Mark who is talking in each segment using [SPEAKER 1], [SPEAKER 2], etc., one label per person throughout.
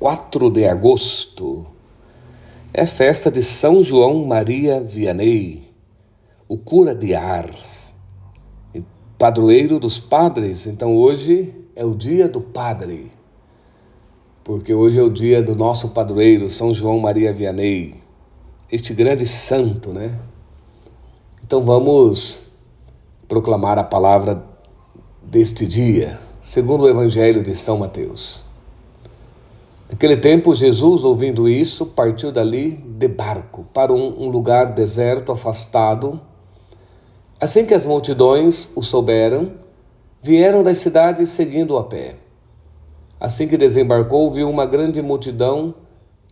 [SPEAKER 1] 4 de agosto. É festa de São João Maria Vianney, o cura de Ars, padroeiro dos padres. Então hoje é o dia do padre, porque hoje é o dia do nosso padroeiro, São João Maria Vianney, este grande santo, né? Então vamos proclamar a palavra deste dia, segundo o Evangelho de São Mateus. Naquele tempo, Jesus, ouvindo isso, partiu dali de barco para um lugar deserto, afastado. Assim que as multidões o souberam, vieram das cidades seguindo-o a pé. Assim que desembarcou, viu uma grande multidão,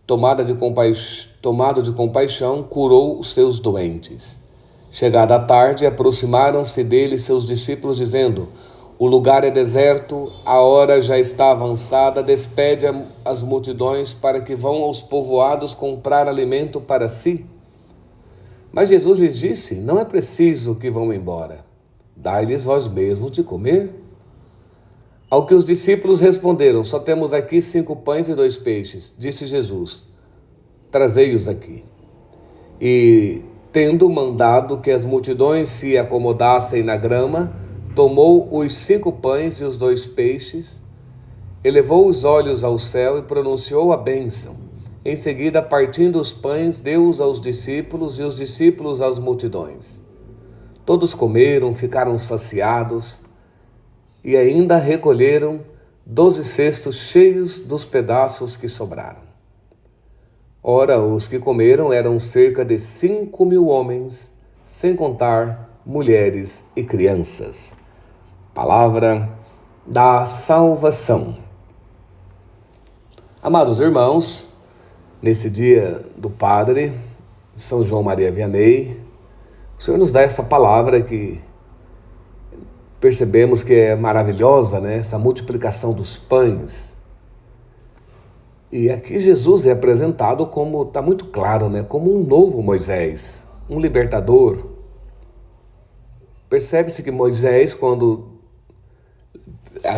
[SPEAKER 1] tomado de compaixão, curou os seus doentes. Chegada a tarde, aproximaram-se dele seus discípulos, dizendo: o lugar é deserto, a hora já está avançada, despede as multidões para que vão aos povoados comprar alimento para si. Mas Jesus lhes disse: não é preciso que vão embora, dai-lhes vós mesmos de comer. Ao que os discípulos responderam: só temos aqui 5 pães e 2 peixes. Disse Jesus: trazei-os aqui. E, tendo mandado que as multidões se acomodassem na grama, tomou os 5 pães e os 2 peixes, elevou os olhos ao céu e pronunciou a bênção. Em seguida, partindo os pães, deu-os aos discípulos e os discípulos às multidões. Todos comeram, ficaram saciados e ainda recolheram 12 cestos cheios dos pedaços que sobraram. Ora, os que comeram eram cerca de 5.000 homens, sem contar mulheres e crianças. Palavra da salvação. Amados irmãos, nesse dia do Padre, São João Maria Vianney, o Senhor nos dá essa palavra que percebemos que é maravilhosa, né? Essa multiplicação dos pães. E aqui Jesus é apresentado como, está muito claro, né? Como um novo Moisés, um libertador. Percebe-se que Moisés, quando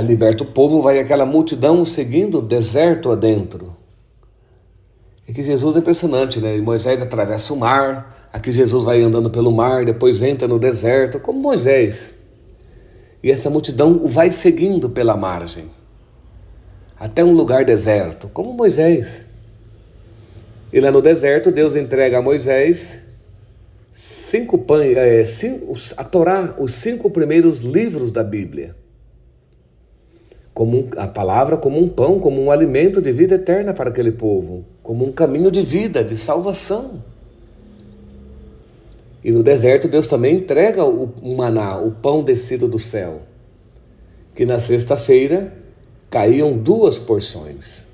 [SPEAKER 1] liberta o povo, vai aquela multidão seguindo o deserto adentro. E que Jesus é impressionante, né? Moisés atravessa o mar, aqui Jesus vai andando pelo mar, depois entra no deserto, como Moisés. E essa multidão o vai seguindo pela margem, até um lugar deserto, como Moisés. E lá no deserto, Deus entrega a Moisés 5 pães, a Torá, os 5 primeiros livros da Bíblia. Como a palavra como um pão, como um alimento de vida eterna para aquele povo, como um caminho de vida, de salvação. E no deserto Deus também entrega o maná, o pão descido do céu, que na sexta-feira caíam 2 porções.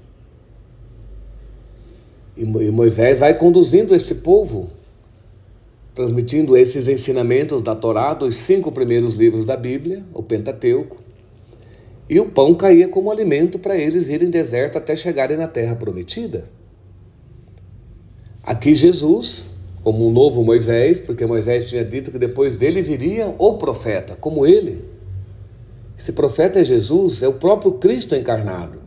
[SPEAKER 1] E Moisés vai conduzindo este povo, transmitindo esses ensinamentos da Torá, dos 5 primeiros livros da Bíblia, o Pentateuco. E o pão caía como alimento para eles irem deserto até chegarem na terra prometida. Aqui Jesus, como um novo Moisés, porque Moisés tinha dito que depois dele viria o profeta, como ele. Esse profeta é Jesus, é o próprio Cristo encarnado,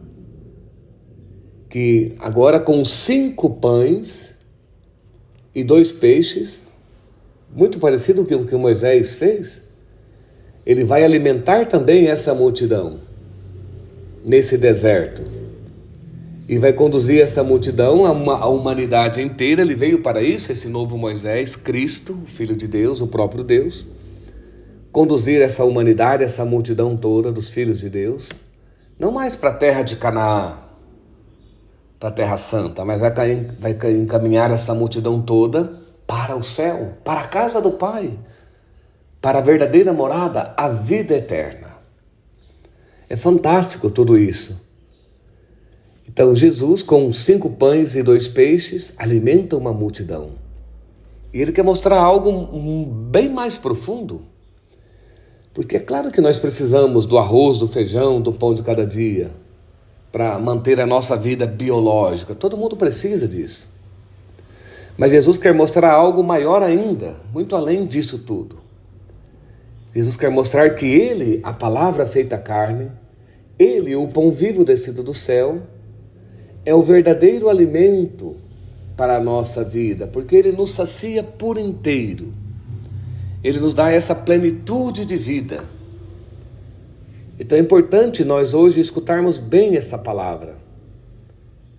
[SPEAKER 1] que agora com 5 pães e 2 peixes, muito parecido com o que Moisés fez, ele vai alimentar também essa multidão nesse deserto. E vai conduzir essa multidão, a humanidade inteira. Ele veio para isso, esse novo Moisés, Cristo, o Filho de Deus, o próprio Deus. Conduzir essa humanidade, essa multidão toda dos filhos de Deus, não mais para a terra de Canaã, para a terra santa, mas vai encaminhar essa multidão toda para o céu, para a casa do Pai, para a verdadeira morada, a vida eterna. É fantástico tudo isso. Então Jesus, com 5 pães e 2 peixes, alimenta uma multidão. E ele quer mostrar algo bem mais profundo. Porque é claro que nós precisamos do arroz, do feijão, do pão de cada dia, para manter a nossa vida biológica. Todo mundo precisa disso. Mas Jesus quer mostrar algo maior ainda, muito além disso tudo. Jesus quer mostrar que Ele, a palavra feita carne, Ele, o pão vivo descido do céu, é o verdadeiro alimento para a nossa vida, porque Ele nos sacia por inteiro. Ele nos dá essa plenitude de vida. Então é importante nós hoje escutarmos bem essa palavra,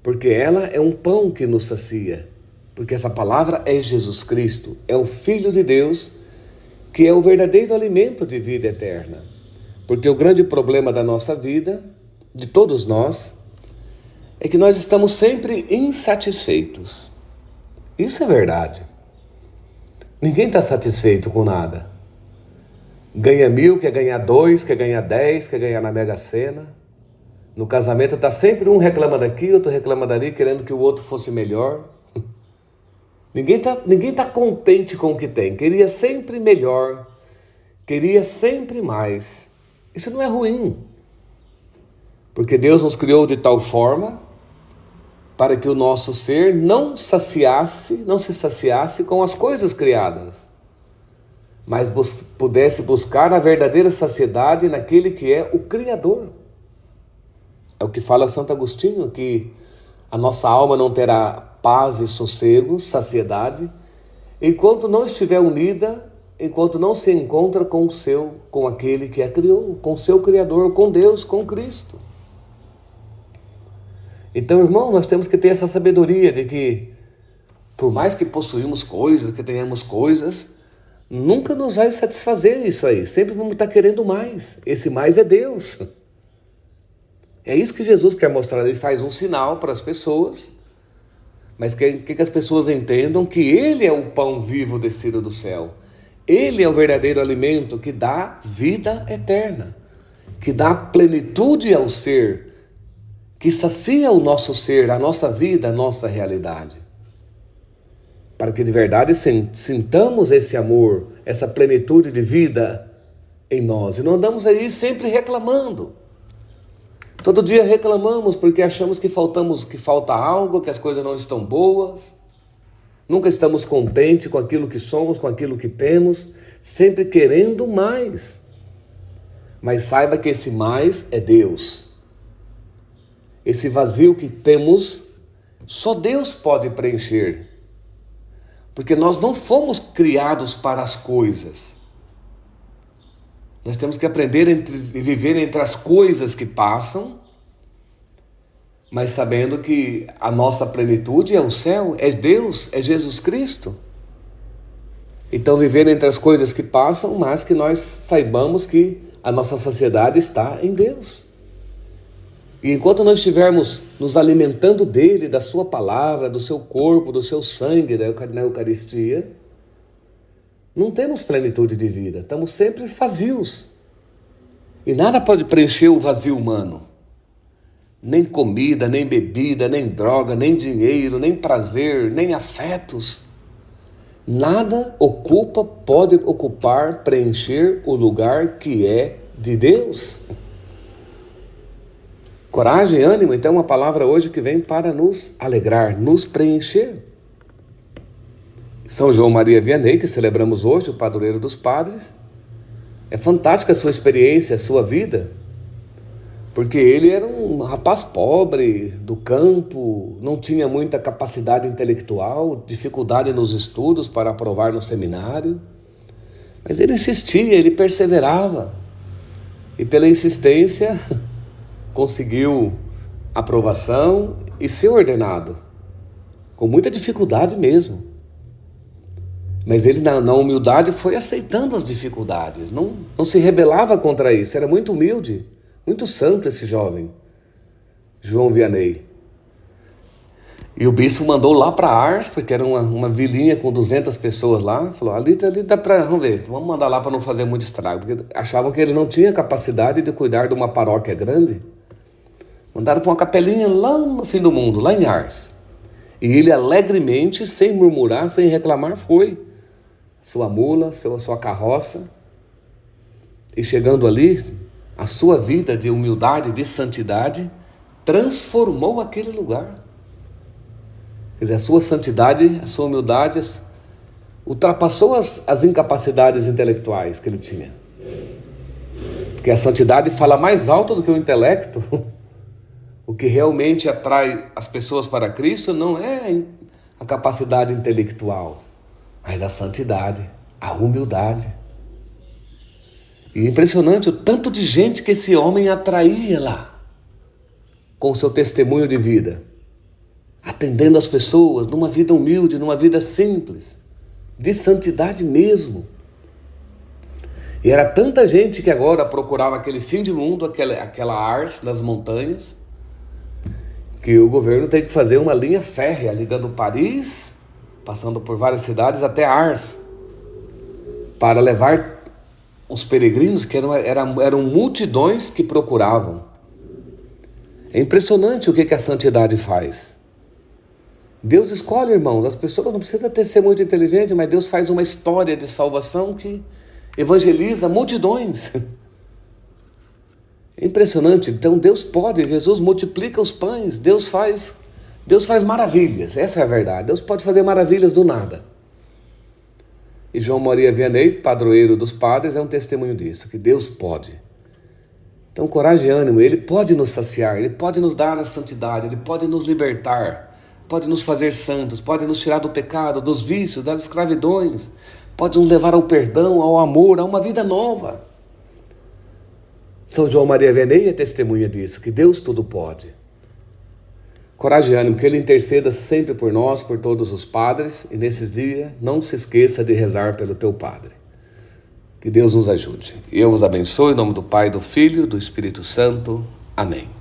[SPEAKER 1] porque ela é um pão que nos sacia, porque essa palavra é Jesus Cristo, é o Filho de Deus, que é o verdadeiro alimento de vida eterna. Porque o grande problema da nossa vida, de todos nós, é que nós estamos sempre insatisfeitos. Isso é verdade. Ninguém está satisfeito com nada. Ganha 1.000, quer ganhar 2, quer ganhar 10, quer ganhar na Mega Sena. No casamento está sempre um reclama daqui, outro reclama dali, querendo que o outro fosse melhor. Ninguém tá contente com o que tem. Queria sempre melhor. Queria sempre mais. Isso não é ruim. Porque Deus nos criou de tal forma para que o nosso ser não se saciasse com as coisas criadas, mas pudesse buscar a verdadeira saciedade naquele que é o Criador. É o que fala Santo Agostinho, que a nossa alma não terá paz e sossego, saciedade, enquanto não estiver unida, enquanto não se encontra com aquele que a criou, com o seu Criador, com Deus, com Cristo. Então, irmão, nós temos que ter essa sabedoria de que, por mais que possuímos coisas, que tenhamos coisas, nunca nos vai satisfazer isso aí. Sempre vamos estar querendo mais. Esse mais é Deus. É isso que Jesus quer mostrar. Ele faz um sinal para as pessoas, mas quer que as pessoas entendam que Ele é o pão vivo descido do céu. Ele é o verdadeiro alimento que dá vida eterna, que dá plenitude ao ser, que sacia o nosso ser, a nossa vida, a nossa realidade. Para que de verdade sintamos esse amor, essa plenitude de vida em nós. E não andamos aí sempre reclamando. Todo dia reclamamos porque achamos que falta algo, que as coisas não estão boas. Nunca estamos contentes com aquilo que somos, com aquilo que temos, sempre querendo mais. Mas saiba que esse mais é Deus. Esse vazio que temos, só Deus pode preencher. Porque nós não fomos criados para as coisas. Nós temos que aprender e viver entre as coisas que passam, mas sabendo que a nossa plenitude é o céu, é Deus, é Jesus Cristo. Então viver entre as coisas que passam, mas que nós saibamos que a nossa saciedade está em Deus. E enquanto nós estivermos nos alimentando dele, da sua palavra, do seu corpo, do seu sangue na Eucaristia, não temos plenitude de vida, estamos sempre vazios. E nada pode preencher o vazio humano. Nem comida, nem bebida, nem droga, nem dinheiro, nem prazer, nem afetos. Nada pode ocupar, preencher o lugar que é de Deus. Coragem, ânimo, então uma palavra hoje que vem para nos alegrar, nos preencher. São João Maria Vianney, que celebramos hoje, o padroeiro dos padres, é fantástica a sua experiência, a sua vida, porque ele era um rapaz pobre, do campo, não tinha muita capacidade intelectual, dificuldade nos estudos para aprovar no seminário, mas ele insistia, ele perseverava, e pela insistência conseguiu aprovação e ser ordenado, com muita dificuldade mesmo. Mas ele na humildade foi aceitando as dificuldades, não se rebelava contra isso, era muito humilde, muito santo esse jovem, João Vianney. E o bispo mandou lá para Ars, porque era uma vilinha com 200 pessoas lá, falou, ali dá para, vamos mandar lá para não fazer muito estrago, porque achavam que ele não tinha capacidade de cuidar de uma paróquia grande. Mandaram para uma capelinha lá no fim do mundo, lá em Ars. E ele alegremente, sem murmurar, sem reclamar, foi. Sua mula, sua carroça. E chegando ali, a sua vida de humildade, de santidade, transformou aquele lugar. Quer dizer, a sua santidade, a sua humildade ultrapassou as incapacidades intelectuais que ele tinha. Porque a santidade fala mais alto do que o intelecto. O que realmente atrai as pessoas para Cristo não é a capacidade intelectual, mas a santidade, a humildade. E é impressionante o tanto de gente que esse homem atraía lá, com o seu testemunho de vida, atendendo as pessoas numa vida humilde, numa vida simples, de santidade mesmo. E era tanta gente que agora procurava aquele fim de mundo, aquela Ars nas montanhas, que o governo tem que fazer uma linha férrea ligando Paris, passando por várias cidades até Ars, para levar os peregrinos, que eram multidões que procuravam. É impressionante o que a santidade faz. Deus escolhe, irmãos, as pessoas não precisam ser muito inteligentes, mas Deus faz uma história de salvação que evangeliza multidões. É impressionante. Então Deus pode, Jesus multiplica os pães, Deus faz maravilhas, essa é a verdade. Deus pode fazer maravilhas do nada. E João Maria Vianney, padroeiro dos padres, é um testemunho disso, que Deus pode. Então coragem e ânimo, Ele pode nos saciar, Ele pode nos dar a santidade, Ele pode nos libertar, pode nos fazer santos, pode nos tirar do pecado, dos vícios, das escravidões, pode nos levar ao perdão, ao amor, a uma vida nova. São João Maria Vianney é testemunha disso, que Deus tudo pode. Coragem e ânimo, que Ele interceda sempre por nós, por todos os padres, e nesses dias não se esqueça de rezar pelo teu padre. Que Deus nos ajude. Eu vos abençoe em nome do Pai, do Filho e do Espírito Santo. Amém.